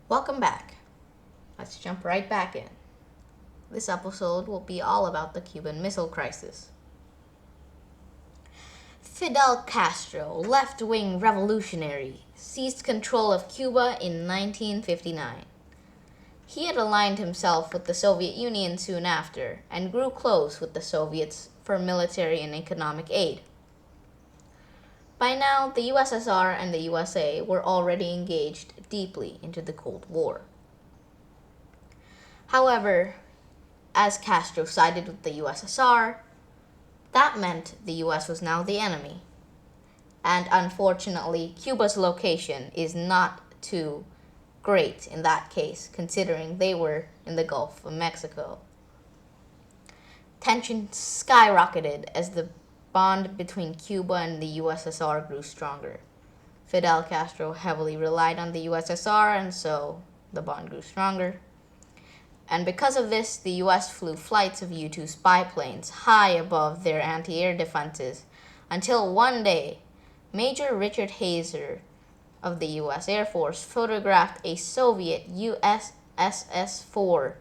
Welcome back. Let's jump right back in. This episode will be all about the Cuban Missile Crisis. Fidel Castro, left-wing revolutionary, seized control of Cuba in 1959. He had aligned himself with the Soviet Union soon after and grew close with the Soviets for military and economic aid. By now, the USSR and the USA were already engaged deeply into the Cold War. However, as Castro sided with the USSR, that meant the US was now the enemy. And unfortunately, Cuba's location is not too great in that case, considering they were in the Gulf of Mexico. Tensions skyrocketed as the bond between Cuba and the USSR grew stronger. Fidel Castro heavily relied on the USSR, and so the bond grew stronger. And because of this, the US flew flights of U-2 spy planes high above their anti-air defenses until one day, Major Richard Hazer of the US Air Force photographed a Soviet USSS-4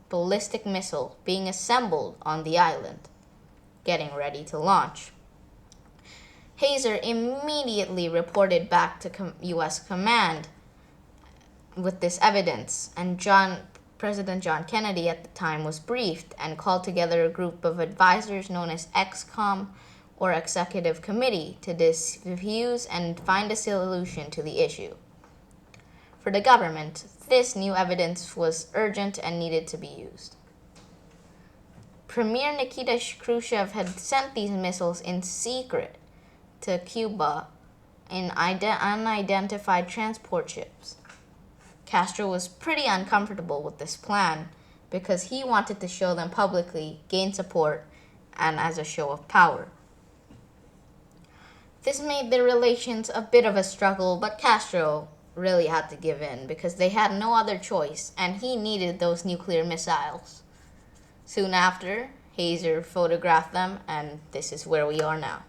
ballistic missile being assembled on the island, getting ready to launch. Hazer immediately reported back to US command with this evidence, and President John Kennedy at the time was briefed and called together a group of advisors known as ExComm or Executive Committee to diffuse and find a solution to the issue. For the government, this new evidence was urgent and needed to be used. Premier Nikita Khrushchev had sent these missiles in secret to Cuba in unidentified transport ships. Castro was pretty uncomfortable with this plan because he wanted to show them publicly, gain support, and as a show of power. This made their relations a bit of a struggle, but Castro really had to give in because they had no other choice, and he needed those nuclear missiles. Soon after, Hazer photographed them, and this is where we are now.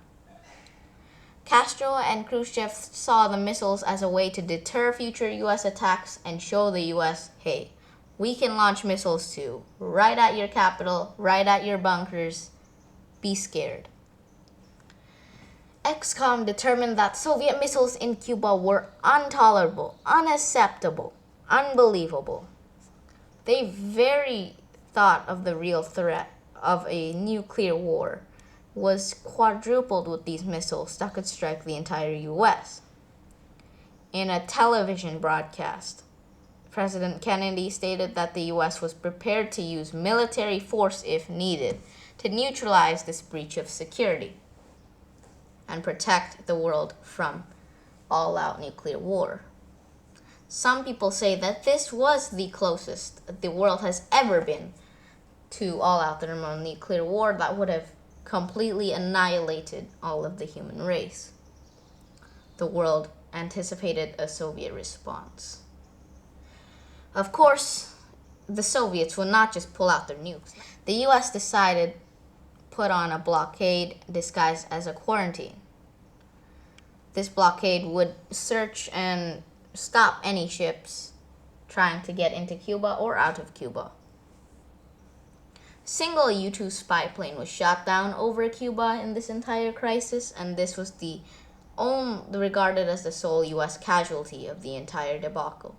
Castro and Khrushchev saw the missiles as a way to deter future US attacks and show the US, hey, we can launch missiles too, right at your capital, right at your bunkers. Be scared. ExComm determined that Soviet missiles in Cuba were intolerable, unacceptable, unbelievable. They very thought of the real threat of a nuclear war was quadrupled with these missiles that could strike the entire US. In a television broadcast, President Kennedy stated that the US was prepared to use military force if needed to neutralize this breach of security and protect the world from all-out nuclear war. Some people say that this was the closest the world has ever been to all-out thermonuclear war that would have completely annihilated all of the human race. The world anticipated a Soviet response. Of course, the Soviets would not just pull out their nukes. The US decided to put on a blockade disguised as a quarantine. This blockade would search and stop any ships trying to get into Cuba or out of Cuba. Single U-2 spy plane was shot down over Cuba in this entire crisis, and this was regarded as the sole US casualty of the entire debacle.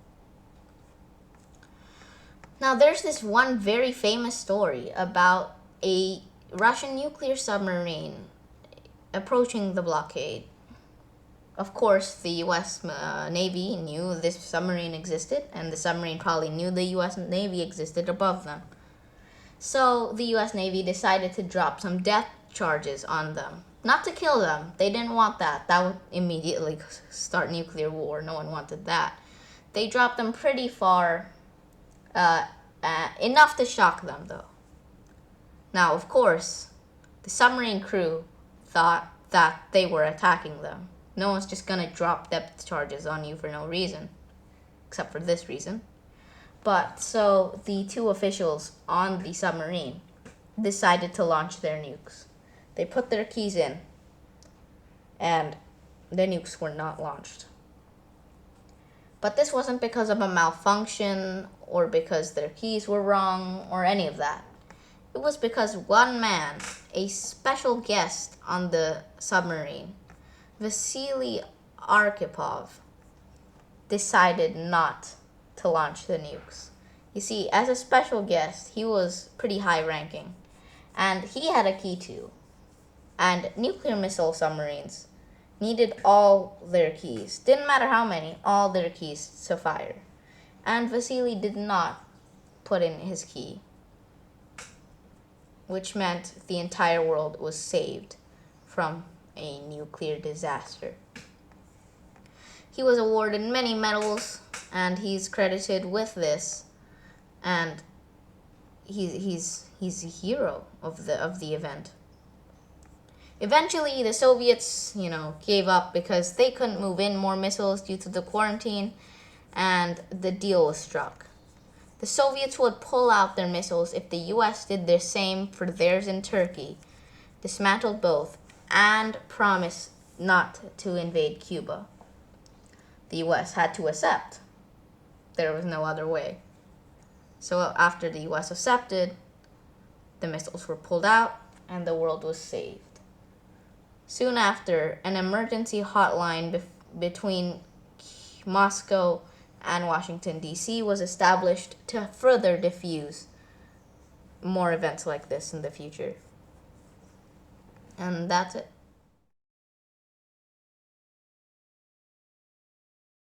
Now, there's this one very famous story about a Russian nuclear submarine approaching the blockade. Of course, the US Navy knew this submarine existed, and the submarine probably knew the US Navy existed above them. So the US Navy decided to drop some death charges on them. Not to kill them. They didn't want that. That would immediately start nuclear war. No one wanted that. They dropped them pretty far, enough to shock them, though. Now, of course, the submarine crew thought that they were attacking them. No one's just going to drop depth charges on you for no reason, except for this reason. But so the two officials on the submarine decided to launch their nukes. They put their keys in, and the nukes were not launched. But this wasn't because of a malfunction or because their keys were wrong or any of that. It was because one man, a special guest on the submarine, Vasily Arkhipov, decided not to launch the nukes. You see, as a special guest, he was pretty high ranking, and he had a key too. And nuclear missile submarines needed all their keys, didn't matter how many, all their keys to fire. And Vasily did not put in his key, which meant the entire world was saved from a nuclear disaster. He was awarded many medals, and he's credited with this, and he's a hero of the event. Eventually, the Soviets, gave up because they couldn't move in more missiles due to the quarantine, and the deal was struck. The Soviets would pull out their missiles if the US did the same for theirs in Turkey, dismantled both, and promised not to invade Cuba. The US had to accept. There was no other way. So after the US accepted, the missiles were pulled out, and the world was saved. Soon after, an emergency hotline between Moscow and Washington, D.C. was established to further diffuse more events like this in the future. And that's it.